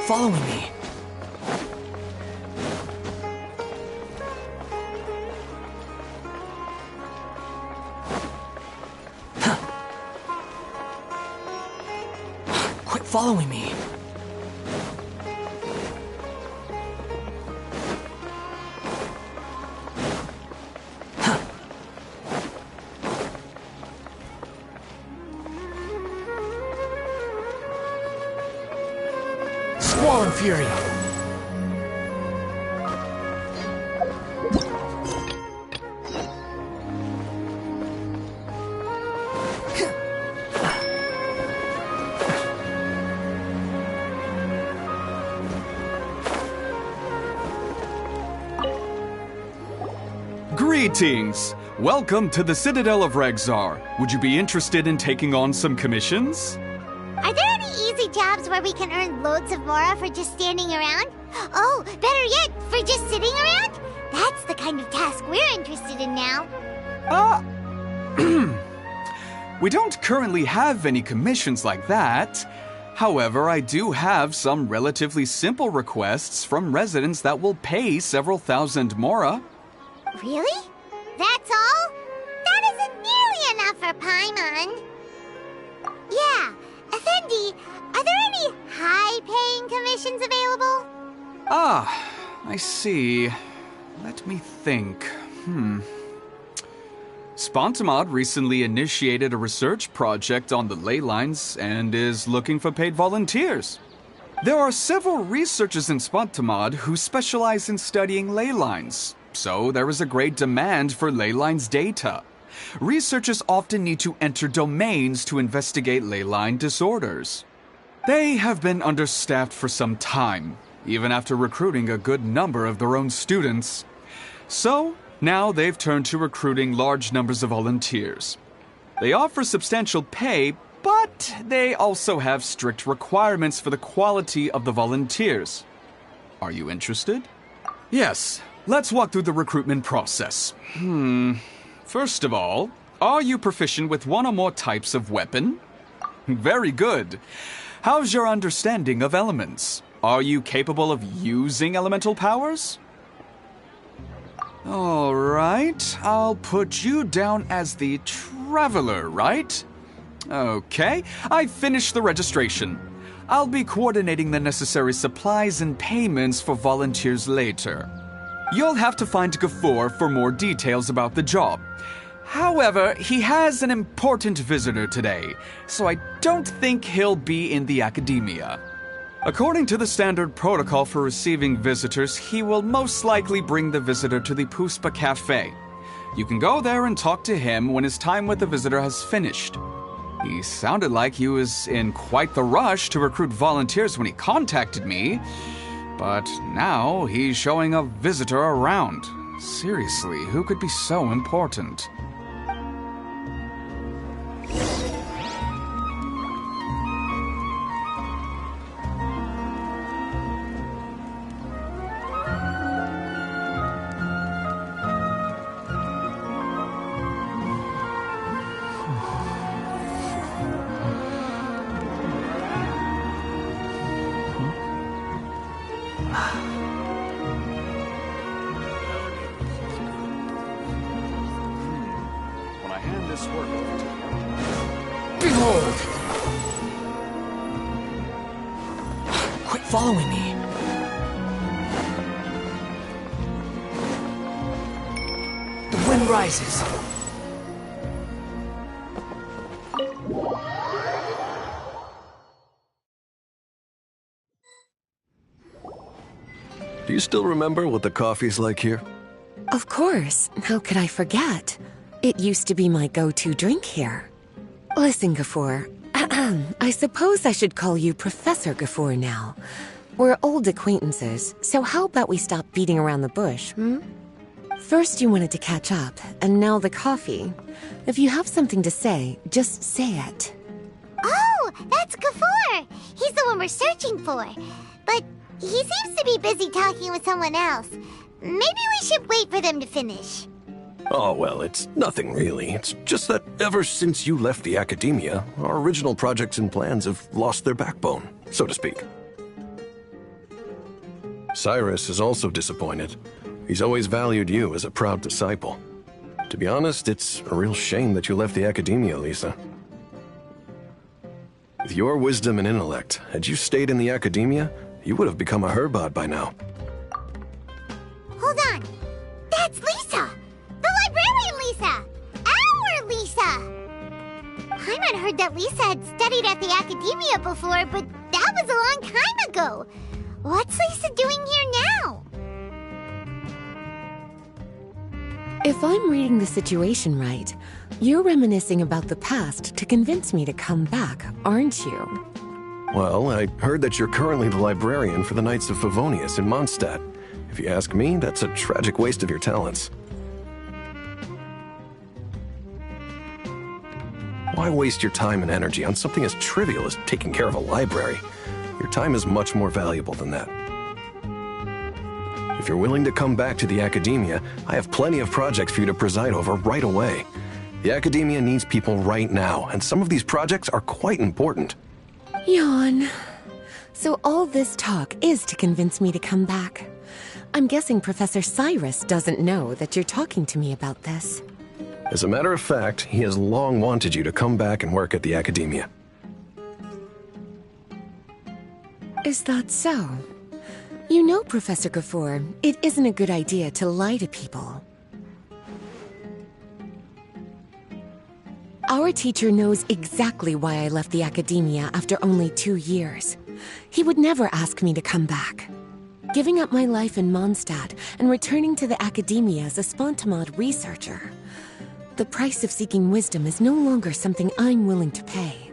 following me. Quit following me. Squall Fury. Greetings! Welcome to the Citadel of Regzar. Would you be interested in taking on some commissions? Are there any easy jobs where we can earn loads of mora for just standing around? Oh, better yet, for just sitting around? That's the kind of task we're interested in now. We don't currently have any commissions like that. However, I do have some relatively simple requests from residents that will pay several thousand mora. Really? That's all? That isn't nearly enough for Paimon. Yeah, Effendi, are there any high-paying commissions available? Ah, I see. Let me think. Spontamod recently initiated a research project on the ley lines and is looking for paid volunteers. There are several researchers in Spontamod who specialize in studying ley lines, so there is a great demand for ley lines data. Researchers often need to enter domains to investigate ley line disorders. They have been understaffed for some time, even after recruiting a good number of their own students. So, now they've turned to recruiting large numbers of volunteers. They offer substantial pay, but they also have strict requirements for the quality of the volunteers. Are you interested? Yes, let's walk through the recruitment process. First of all, are you proficient with one or more types of weapon? Very good. How's your understanding of elements? Are you capable of using elemental powers? All right, I'll put you down as the Traveler, right? Okay, I finished the registration. I'll be coordinating the necessary supplies and payments for volunteers later. You'll have to find Gafoor for more details about the job. However, he has an important visitor today, so I don't think he'll be in the academia. According to the standard protocol for receiving visitors, he will most likely bring the visitor to the Puspa Cafe. You can go there and talk to him when his time with the visitor has finished. He sounded like he was in quite the rush to recruit volunteers when he contacted me, but now he's showing a visitor around. Seriously, who could be so important? When I hand this work over to him... Behold! Quit following me. The wind rises. Do you still remember what the coffee's like here? Of course. How could I forget? It used to be my go-to drink here. Listen, Gafoor. I suppose I should call you Professor Gafoor now. We're old acquaintances, so how about we stop beating around the bush, First you wanted to catch up, and now the coffee. If you have something to say, just say it. Oh, that's Gafoor! He's the one we're searching for. But he seems to be busy talking with someone else. Maybe we should wait for them to finish. Oh, well, it's nothing really. It's just that ever since you left the academia, our original projects and plans have lost their backbone, so to speak. Cyrus is also disappointed. He's always valued you as a proud disciple. To be honest, it's a real shame that you left the academia, Lisa. With your wisdom and intellect, had you stayed in the academia, you would have become a Herbad by now. Hold on. That's Lisa! The librarian Lisa! Our Lisa! Paimon heard that Lisa had studied at the academia before, but that was a long time ago. What's Lisa doing here now? If I'm reading the situation right, you're reminiscing about the past to convince me to come back, aren't you? Well, I heard that you're currently the librarian for the Knights of Favonius in Mondstadt. If you ask me, that's a tragic waste of your talents. Why waste your time and energy on something as trivial as taking care of a library? Your time is much more valuable than that. If you're willing to come back to the academia, I have plenty of projects for you to preside over right away. The academia needs people right now, and some of these projects are quite important. Yawn. So all this talk is to convince me to come back. I'm guessing Professor Cyrus doesn't know that you're talking to me about this. As a matter of fact, he has long wanted you to come back and work at the academia. Is that so? You know, Professor Gafoor, it isn't a good idea to lie to people. Our teacher knows exactly why I left the academia after only 2 years. He would never ask me to come back. Giving up my life in Mondstadt and returning to the academia as a Spontamod researcher. The price of seeking wisdom is no longer something I'm willing to pay.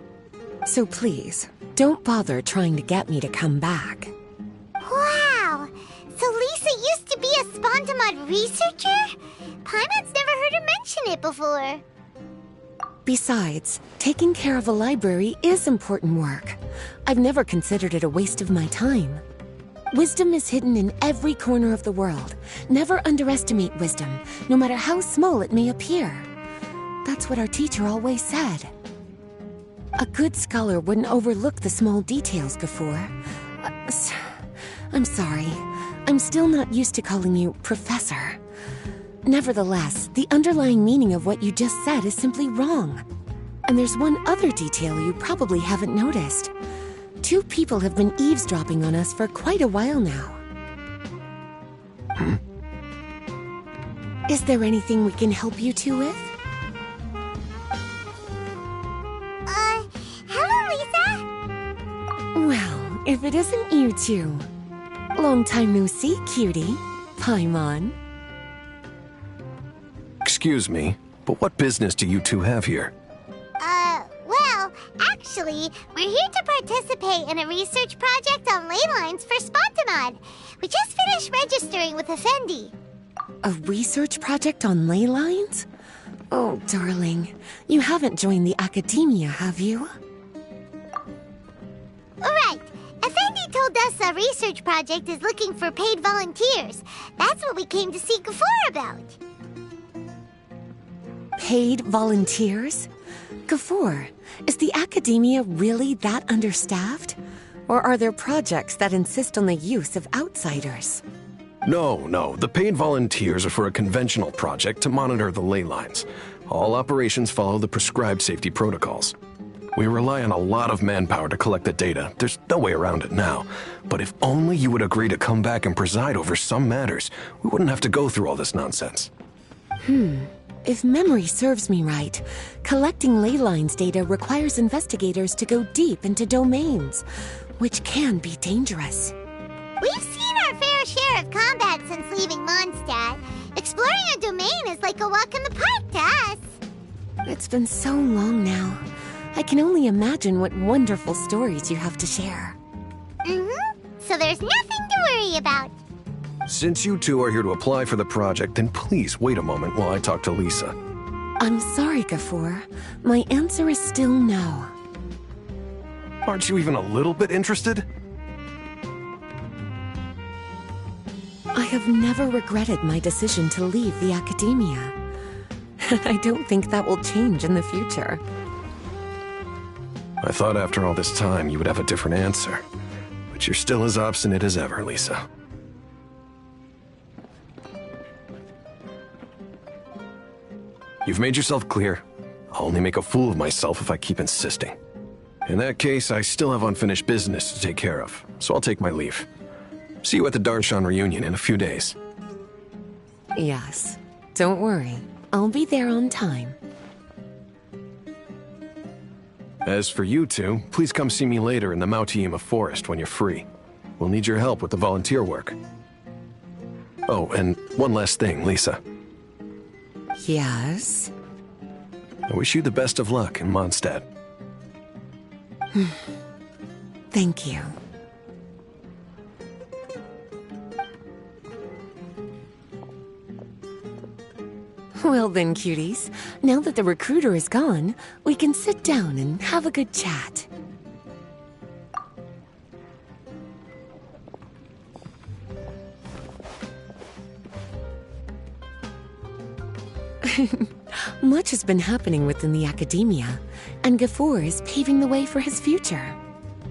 So please, don't bother trying to get me to come back. Wow! So Lisa used to be a Spontamod researcher? Paimon's never heard her mention it before. Besides, taking care of a library is important work. I've never considered it a waste of my time. Wisdom is hidden in every corner of the world. Never underestimate wisdom, no matter how small it may appear. That's what our teacher always said. A good scholar wouldn't overlook the small details, Gafoor. I'm sorry. I'm still not used to calling you Professor. Nevertheless, the underlying meaning of what you just said is simply wrong. And there's one other detail you probably haven't noticed. 2 people have been eavesdropping on us for quite a while now. Is there anything we can help you two with? Hello, Lisa? Well, if it isn't you two. Long time no see, cutie. Paimon. Excuse me, but what business do you two have here? Well, actually, we're here to participate in a research project on ley lines for Spontamod. We just finished registering with Effendi. A research project on ley lines? Oh, darling, you haven't joined the academia, have you? Right. Effendi told us a research project is looking for paid volunteers. That's what we came to see Gafoor about. Paid volunteers? Gafoor, is the academia really that understaffed? Or are there projects that insist on the use of outsiders? No, the paid volunteers are for a conventional project to monitor the ley lines. All operations follow the prescribed safety protocols. We rely on a lot of manpower to collect the data. There's no way around it now. But if only you would agree to come back and preside over some matters, we wouldn't have to go through all this nonsense. If memory serves me right, collecting ley lines data requires investigators to go deep into domains, which can be dangerous. We've seen our fair share of combat since leaving Mondstadt. Exploring a domain is like a walk in the park to us. It's been so long now. I can only imagine what wonderful stories you have to share. So there's nothing to worry about. Since you two are here to apply for the project, then please wait a moment while I talk to Lisa. I'm sorry, Gafoor. My answer is still no. Aren't you even a little bit interested? I have never regretted my decision to leave the academia. I don't think that will change in the future. I thought after all this time you would have a different answer. But you're still as obstinate as ever, Lisa. You've made yourself clear. I'll only make a fool of myself if I keep insisting. In that case, I still have unfinished business to take care of, so I'll take my leave. See you at the Darshan reunion in a few days. Yes. Don't worry. I'll be there on time. As for you two, please come see me later in the Mautiima forest when you're free. We'll need your help with the volunteer work. Oh, and one last thing, Lisa. Yes? I wish you the best of luck in Mondstadt. Thank you. Well then, cuties, now that the recruiter is gone, we can sit down and have a good chat. Much has been happening within the academia, and Gafur is paving the way for his future.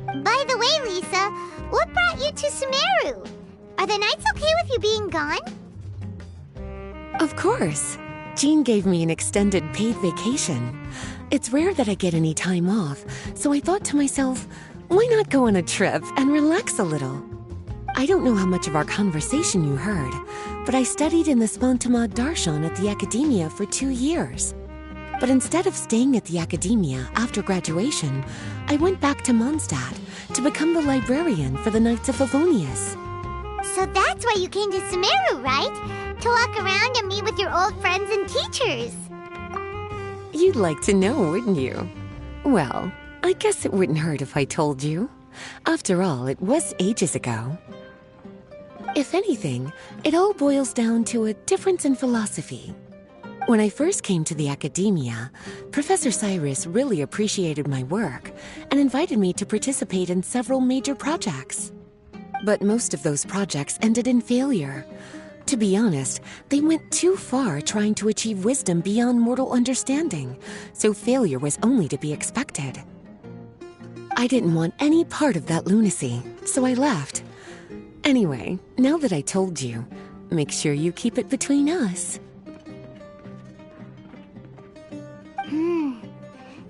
By the way, Lisa, what brought you to Sumeru? Are the nights okay with you being gone? Of course. Jean gave me an extended paid vacation. It's rare that I get any time off, so I thought to myself, why not go on a trip and relax a little? I don't know how much of our conversation you heard, but I studied in the Spontamad Darshan at the Academia for 2 years. But instead of staying at the Academia after graduation, I went back to Mondstadt to become the librarian for the Knights of Favonius. So that's why you came to Sumeru, right? To walk around and meet with your old friends and teachers. You'd like to know, wouldn't you? Well, I guess it wouldn't hurt if I told you. After all, it was ages ago. If anything, it all boils down to a difference in philosophy. When I first came to the Academia, Professor Cyrus really appreciated my work and invited me to participate in several major projects. But most of those projects ended in failure. To be honest, they went too far trying to achieve wisdom beyond mortal understanding, so failure was only to be expected. I didn't want any part of that lunacy, so I left. Anyway, now that I told you, make sure you keep it between us.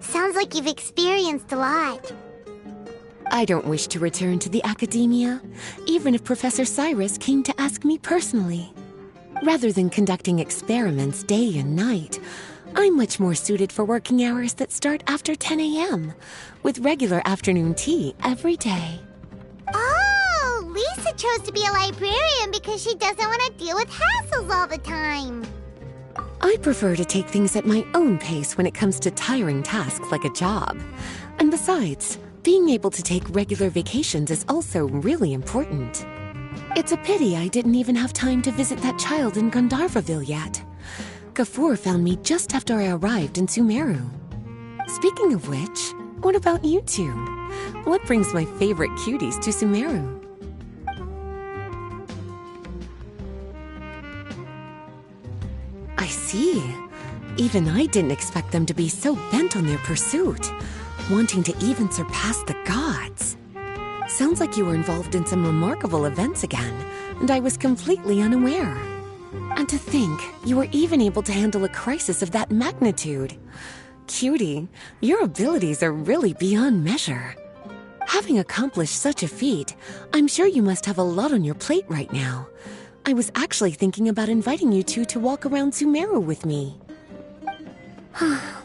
Sounds like you've experienced a lot. I don't wish to return to the Academia, even if Professor Cyrus came to ask me personally. Rather than conducting experiments day and night, I'm much more suited for working hours that start after 10 a.m., with regular afternoon tea every day. Oh, Lisa chose to be a librarian because she doesn't want to deal with hassles all the time. I prefer to take things at my own pace when it comes to tiring tasks like a job. And besides, being able to take regular vacations is also really important. It's a pity I didn't even have time to visit that child in Gandharvaville yet. Gafur found me just after I arrived in Sumeru. Speaking of which, what about you two? What brings my favorite cuties to Sumeru? I see. Even I didn't expect them to be so bent on their pursuit, wanting to even surpass the gods. Sounds like you were involved in some remarkable events again, and I was completely unaware. And to think, you were even able to handle a crisis of that magnitude. Cutie, your abilities are really beyond measure. Having accomplished such a feat, I'm sure you must have a lot on your plate right now. I was actually thinking about inviting you two to walk around Sumeru with me.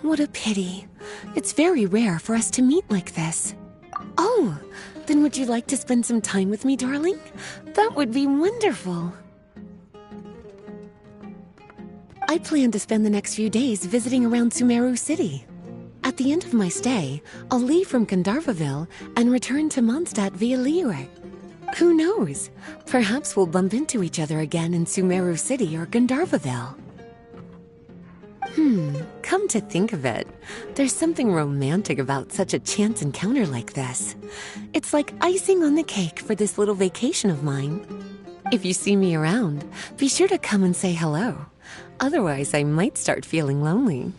What a pity. It's very rare for us to meet like this. Oh, then would you like to spend some time with me, darling? That would be wonderful. I plan to spend the next few days visiting around Sumeru City. At the end of my stay, I'll leave from Gandharvaville and return to Mondstadt via Liyue. Who knows? Perhaps we'll bump into each other again in Sumeru City or Gandharvaville. Come to think of it, there's something romantic about such a chance encounter like this. It's like icing on the cake for this little vacation of mine. If you see me around, be sure to come and say hello. Otherwise, I might start feeling lonely.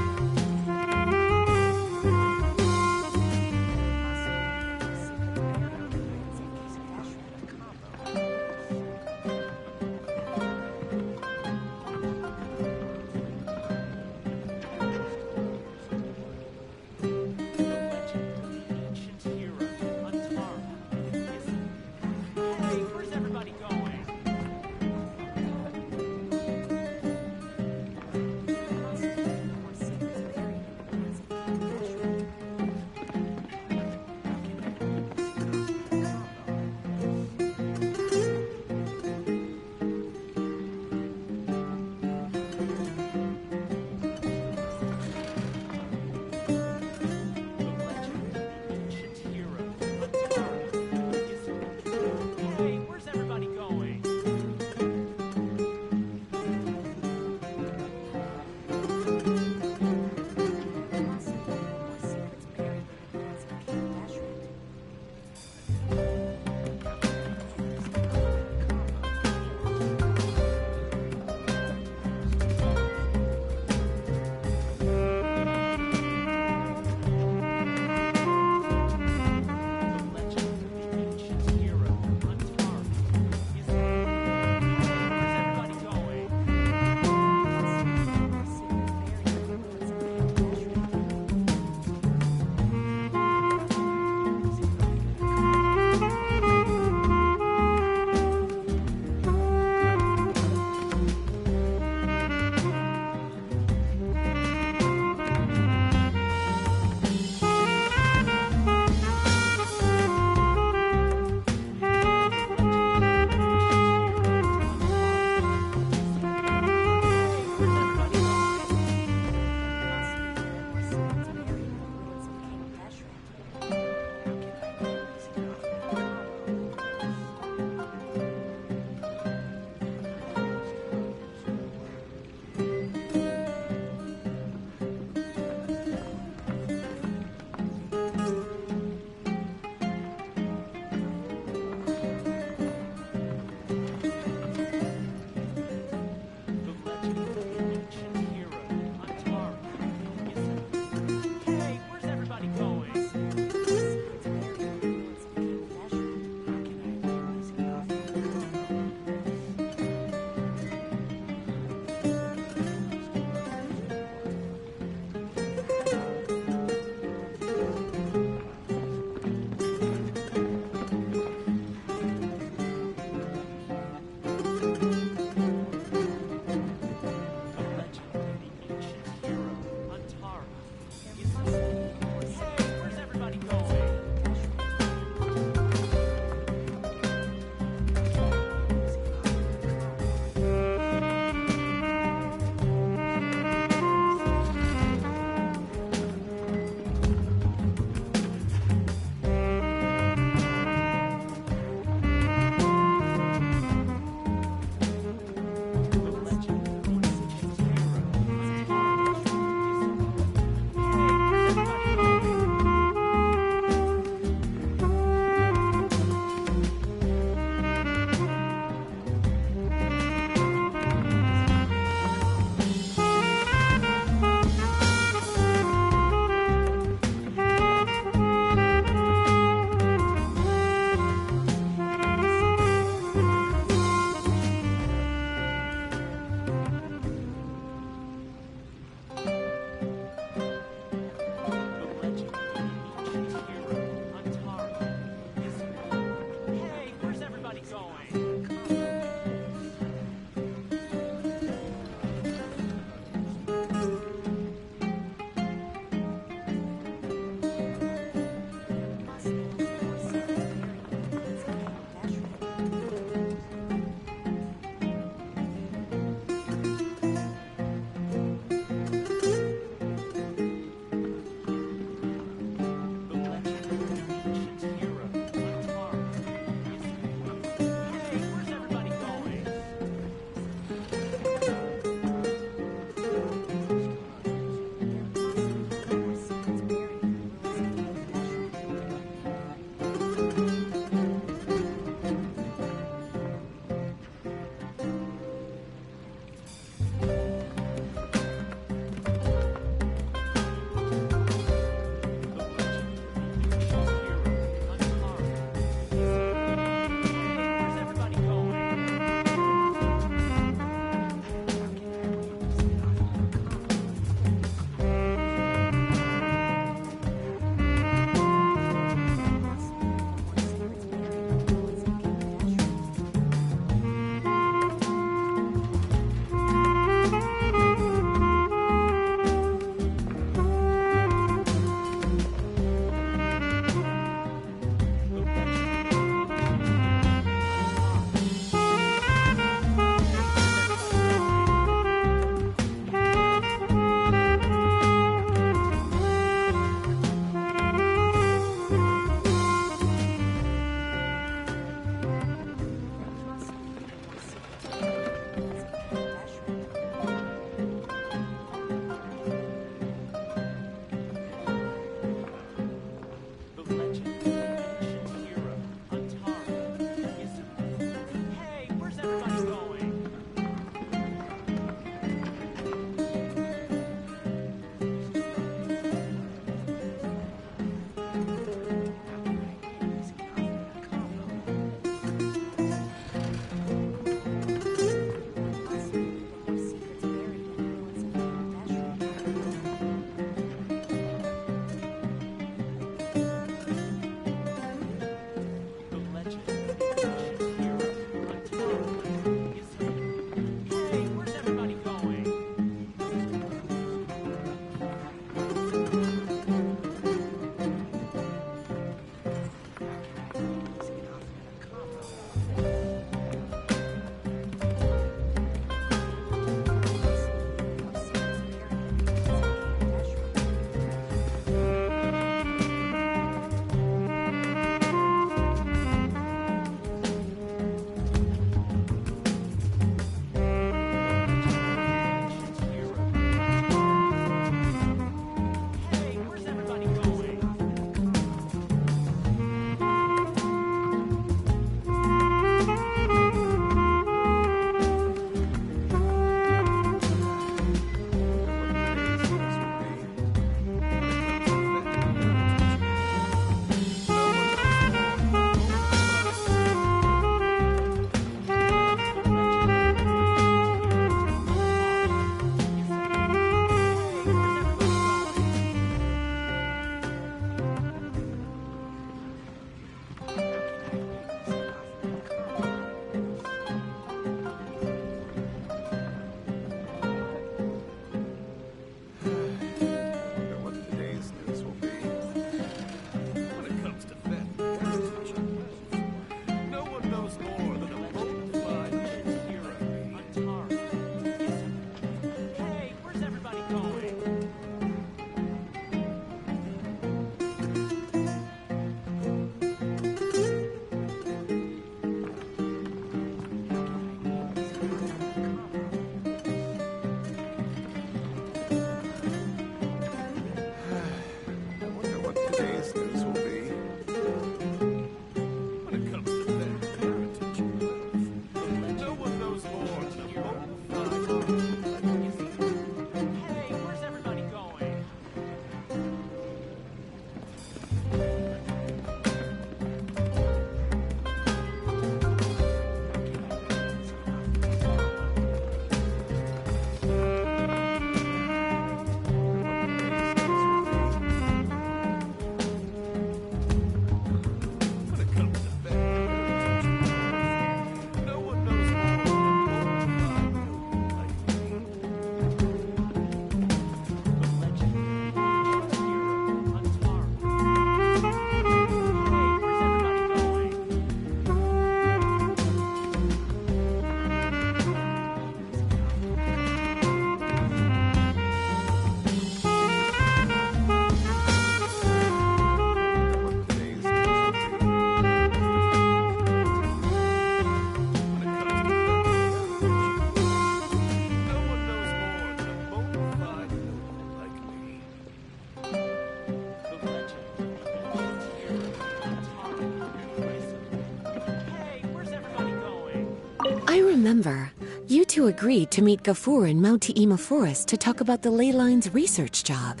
I remember. You two agreed to meet Gafur in Mount Te'ima Forest to talk about the ley lines research job.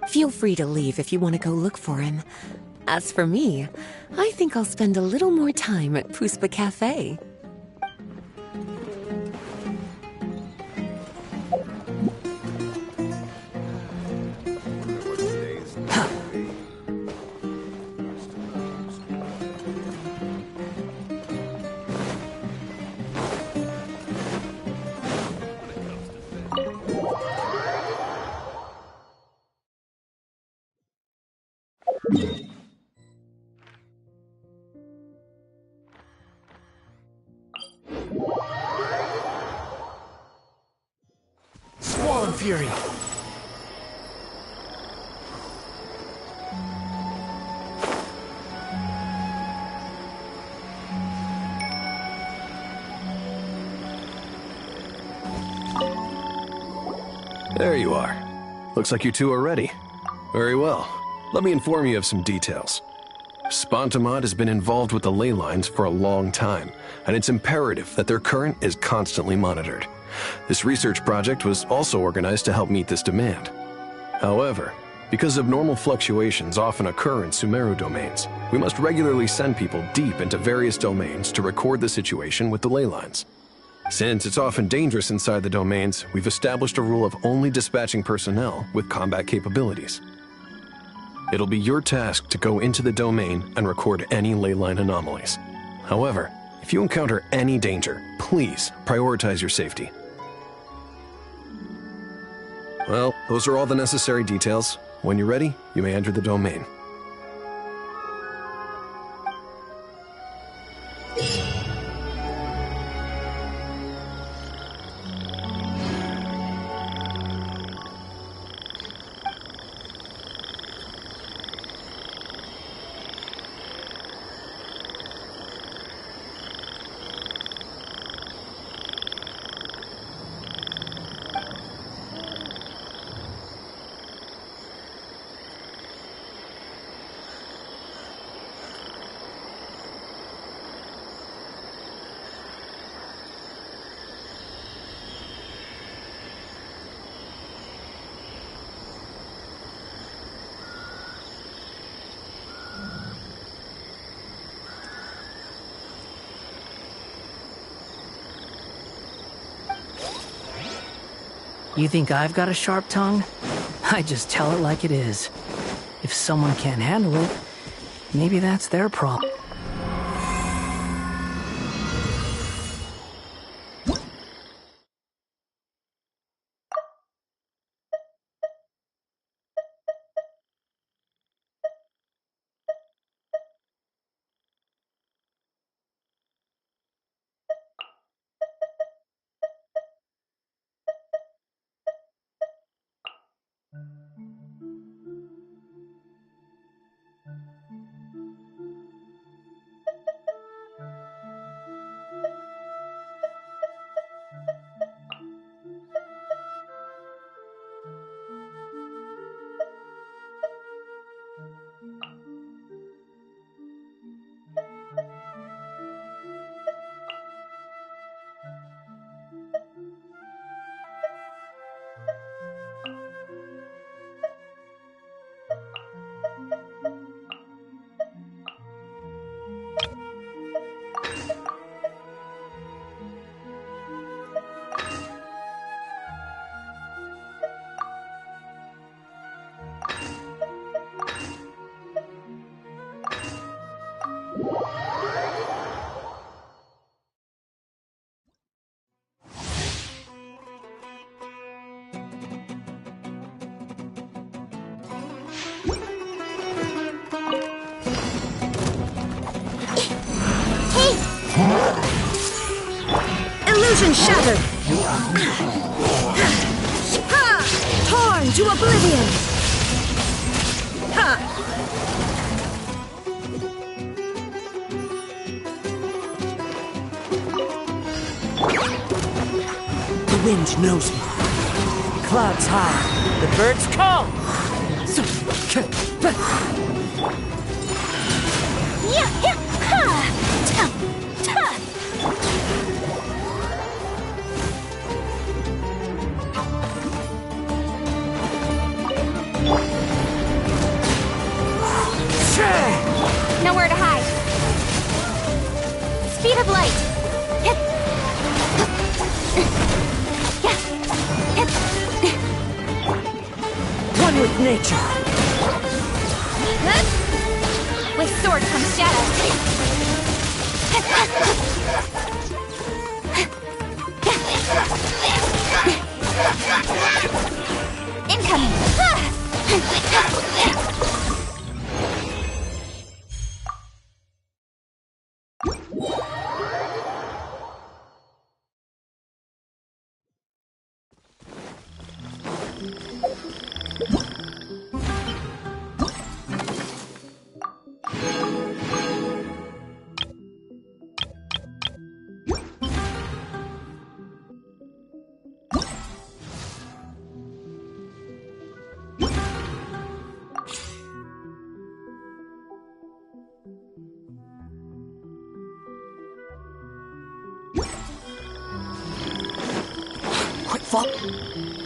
Feel free to leave if you want to go look for him. As for me, I think I'll spend a little more time at Puspa Cafe. Squall and Fury. There you are. Looks like you two are ready. Very well. Let me inform you of some details. Spontamod has been involved with the ley lines for a long time, and it's imperative that their current is constantly monitored. This research project was also organized to help meet this demand. However, because abnormal fluctuations often occur in Sumeru domains, we must regularly send people deep into various domains to record the situation with the ley lines. Since it's often dangerous inside the domains, we've established a rule of only dispatching personnel with combat capabilities. It'll be your task to go into the domain and record any ley line anomalies. However, if you encounter any danger, please prioritize your safety. Well, those are all the necessary details. When you're ready, you may enter the domain. You think I've got a sharp tongue? I just tell it like it is. If someone can't handle it, maybe that's their problem. Illusion shattered! Ha! Torn to oblivion! Ha! The wind knows me. Clouds high, the birds call. speed of light. One with nature. With sword comes shadow. Incoming. Quick, fall.